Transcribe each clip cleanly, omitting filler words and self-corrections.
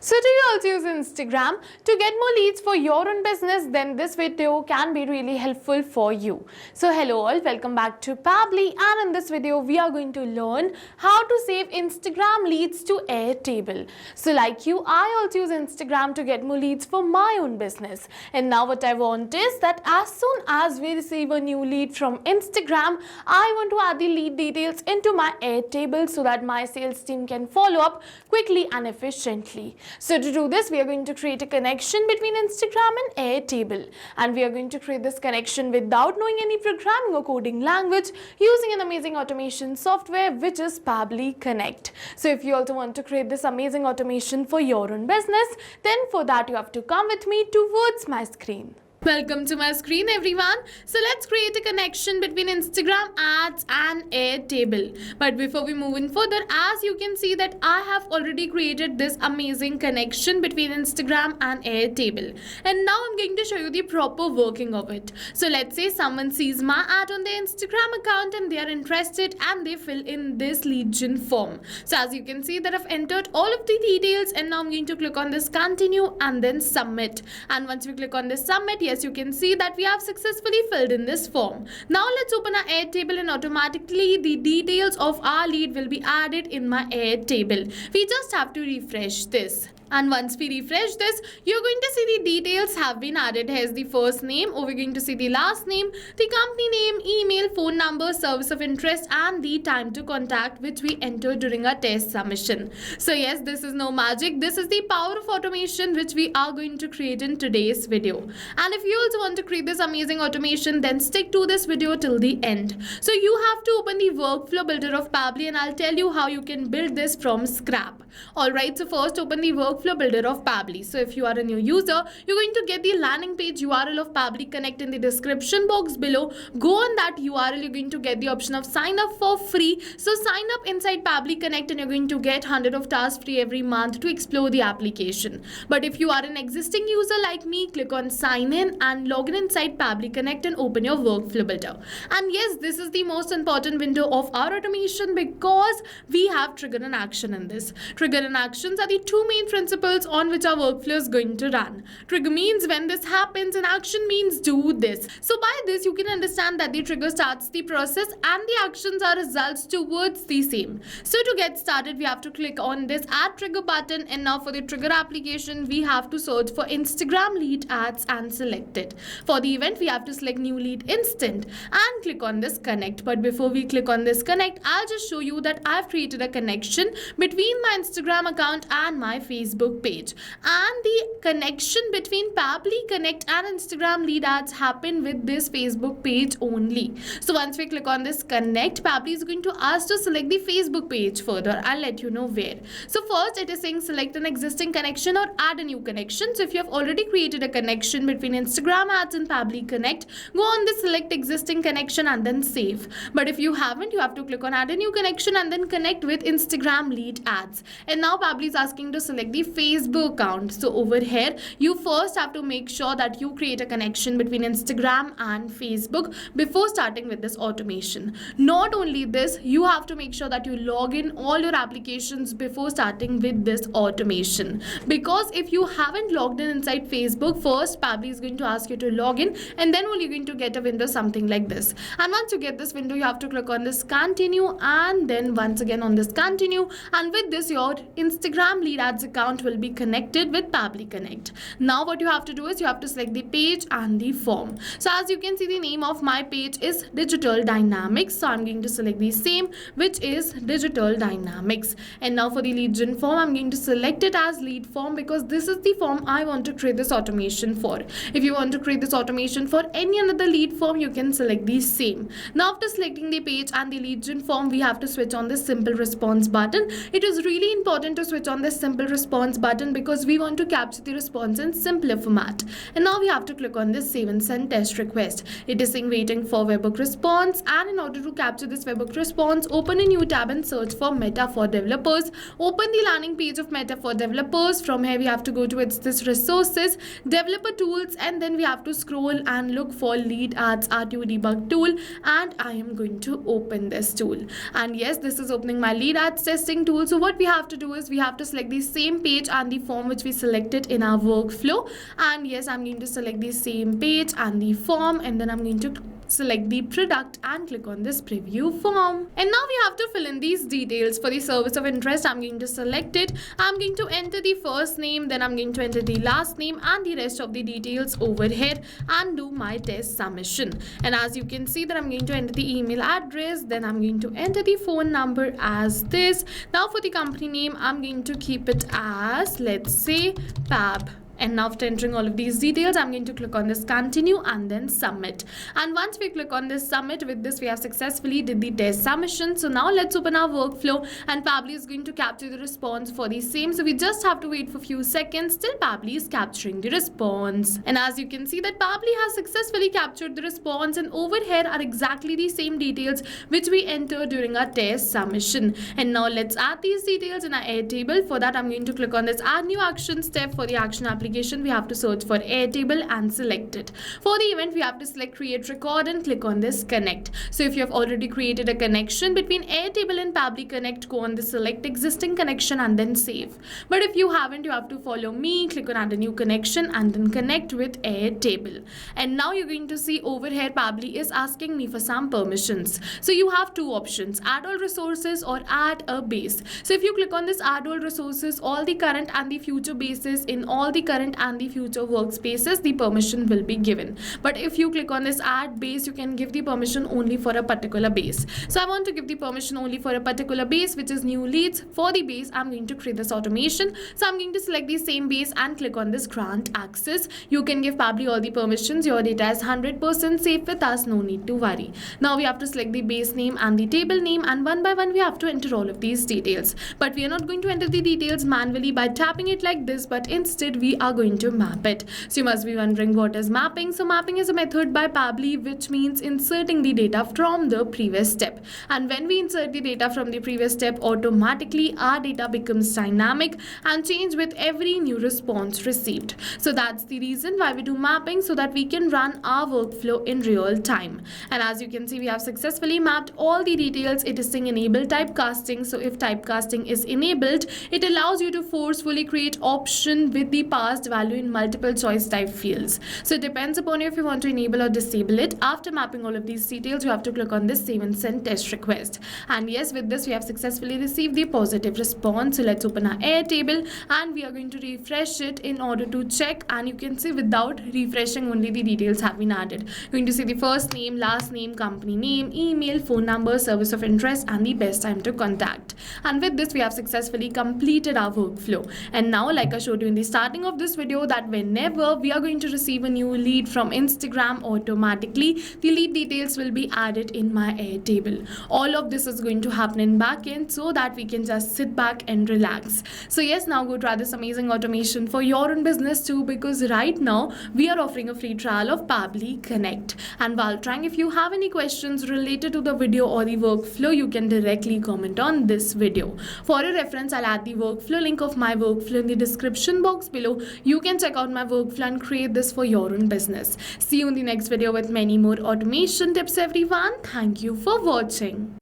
So do you also use Instagram to get more leads for your own business? Then this video can be really helpful for you. So hello all, welcome back to Pabbly, and in this video we are going to learn how to save Instagram leads to Airtable. So like you, I also use Instagram to get more leads for my own business. And now what I want is that as soon as we receive a new lead from Instagram, I want to add the lead details into my Airtable so that my sales team can follow up quickly and efficiently. So to do this, we are going to create a connection between Instagram and Airtable, and we are going to create this connection without knowing any programming or coding language using an amazing automation software which is Pabbly Connect. So if you also want to create this amazing automation for your own business, then for that you have to come with me towards my screen. Welcome to my screen everyone. So let's create a connection between Instagram ads and Airtable. But before we move in further, as you can see that I have already created this amazing connection between Instagram and Airtable. And now I'm going to show you the proper working of it. So let's say someone sees my ad on their Instagram account and they are interested and they fill in this lead gen form. So as you can see that I've entered all of the details, and now I'm going to click on this continue and then submit. And once we click on this submit, yes, you can see that we have successfully filled in this form. Now let's open our Airtable, and automatically the details of our lead will be added in my Airtable. We just have to refresh this. And once we refresh this, you're going to see the details have been added. Here's the first name, or we're going to see the last name, the company name, email, phone number, service of interest, and the time to contact which we entered during our test submission. So yes, this is no magic. This is the power of automation which we are going to create in today's video. And if you also want to create this amazing automation, then stick to this video till the end. So you have to open the workflow builder of Pabbly, and I'll tell you how you can build this from scratch. Alright, so first open the workflow builder of Pabbly. So if you are a new user, you're going to get the landing page URL of Pabbly Connect in the description box below. Go on that URL, you're going to get the option of sign up for free. So sign up inside Pabbly Connect and you're going to get 100 of tasks free every month to explore the application. But if you are an existing user like me, click on sign in and log in inside Pabbly Connect and open your workflow builder. And yes, this is the most important window of our automation because we have trigger and action in this. Trigger and actions are the two main principles on which our workflow is going to run. Trigger means when this happens, and action means do this. So by this you can understand that the trigger starts the process and the actions are results towards the same. So to get started, we have to click on this add trigger button, and now for the trigger application we have to search for Instagram lead ads and select it. For the event we have to select new lead instant and click on this connect. But before we click on this connect, I'll just show you that I've created a connection between my Instagram account and my Facebook page, and the connection between Pabbly Connect and Instagram lead ads happen with this Facebook page only. So once we click on this connect, Pabbly is going to ask to select the Facebook page further. I'll let you know where. So first it is saying select an existing connection or add a new connection. So if you have already created a connection between Instagram ads and Pabbly Connect, go on this select existing connection and then save. But if you haven't, you have to click on add a new connection and then connect with Instagram lead ads. And now Pabbly is asking to select the Facebook account. So over here you first have to make sure that you create a connection between Instagram and Facebook before starting with this automation. Not only this, you have to make sure that you log in all your applications before starting with this automation, because if you haven't logged in inside Facebook, first Pabbly is going to ask you to log in, and then only you're going to get a window something like this. And once you get this window, you have to click on this continue and then once again on this continue, and with this your Instagram lead ads account will be connected with Pabbly Connect. Now what you have to do is you have to select the page and the form. So as you can see, the name of my page is Digital Dynamics, so I'm going to select the same, which is Digital Dynamics. And now for the lead gen form, I'm going to select it as lead form because this is the form I want to create this automation for. If you want to create this automation for any another lead form, you can select the same. Now after selecting the page and the lead gen form, we have to switch on this simple response button. It is really important to switch on this simple response button because we want to capture the response in simpler format. And now we have to click on this save and send test request. It is saying waiting for webhook response, and in order to capture this webhook response, open a new tab and search for Meta for Developers. Open the landing page of Meta for Developers. From here we have to go to this resources, developer tools, and then we have to scroll and look for lead ads RTO debug tool, and I am going to open this tool. And yes, this is opening my lead ads testing tool. So what we have to do is we have to select the same page page and the form which we selected in our workflow. And yes, I'm going to select the same page and the form, and then I'm going to select the product and click on this preview form. And now we have to fill in these details. For the service of interest, I'm going to select it. I'm going to enter the first name, then I'm going to enter the last name and the rest of the details over here and do my test submission. And as you can see that I'm going to enter the email address, then I'm going to enter the phone number as this. Now for the company name, I'm going to keep it as, let's say, Pab. And now after entering all of these details, I'm going to click on this continue and then submit. And once we click on this submit, with this we have successfully did the test submission. So now let's open our workflow and Pabbly is going to capture the response for the same. So we just have to wait for a few seconds till Pabbly is capturing the response. And as you can see that Pabbly has successfully captured the response, and over here are exactly the same details which we entered during our test submission. And now let's add these details in our Airtable. For that I'm going to click on this add new action step. For the action application, we have to search for Airtable and select it. For the event, we have to select create record and click on this connect. So if you have already created a connection between Airtable and Pabbly Connect, go on the select existing connection and then save. But if you haven't, you have to follow me, click on add a new connection and then connect with Airtable. And now you're going to see over here Pabbly is asking me for some permissions. So you have two options, add all resources or add a base. So if you click on this add all resources, all the current and the future bases in all the current and the future workspaces, the permission will be given. But if you click on this add base, you can give the permission only for a particular base. So I want to give the permission only for a particular base, which is new leads. For the base, I'm going to create this automation. So I'm going to select the same base and click on this grant access. You can give Pabbly all the permissions. Your data is 100% safe with us, no need to worry. Now we have to select the base name and the table name, and one by one we have to enter all of these details. But we are not going to enter the details manually by tapping it like this, but instead we are going to map it. So you must be wondering what is mapping. So mapping is a method by Pabbly which means inserting the data from the previous step. And when we insert the data from the previous step, automatically our data becomes dynamic and change with every new response received. So that's the reason why we do mapping, so that we can run our workflow in real time. And as you can see, we have successfully mapped all the details. It is saying enable typecasting. So if typecasting is enabled, it allows you to forcefully create option with the past value in multiple choice type fields. So it depends upon you if you want to enable or disable it. After mapping all of these details, you have to click on this save and send test request. And yes, with this we have successfully received the positive response. So let's open our Airtable and we are going to refresh it in order to check, and you can see without refreshing only the details have been added. You're going to see the first name, last name, company name, email, phone number, service of interest and the best time to contact. And with this we have successfully completed our workflow. And now, like I showed you in the starting of this video, that whenever we are going to receive a new lead from Instagram, automatically the lead details will be added in my Airtable. All of this is going to happen in backend so that we can just sit back and relax. So yes, now go try this amazing automation for your own business too, because right now we are offering a free trial of Pabbly Connect. And while trying, if you have any questions related to the video or the workflow, you can directly comment on this video. For a reference, I'll add the workflow link of my workflow in the description box below. You can check out my workflow and create this for your own business. See you in the next video with many more automation tips, everyone. Thank you for watching.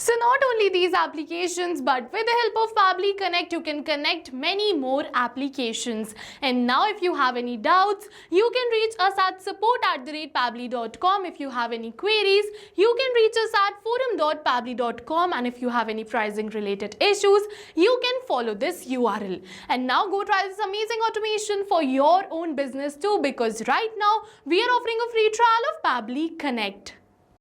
So not only these applications, but with the help of Pabbly Connect, you can connect many more applications. And now if you have any doubts, you can reach us at support@pabbly.com. If you have any queries, you can reach us at forum.pabbly.com. And if you have any pricing related issues, you can follow this URL. And now go try this amazing automation for your own business too, because right now we are offering a free trial of Pabbly Connect.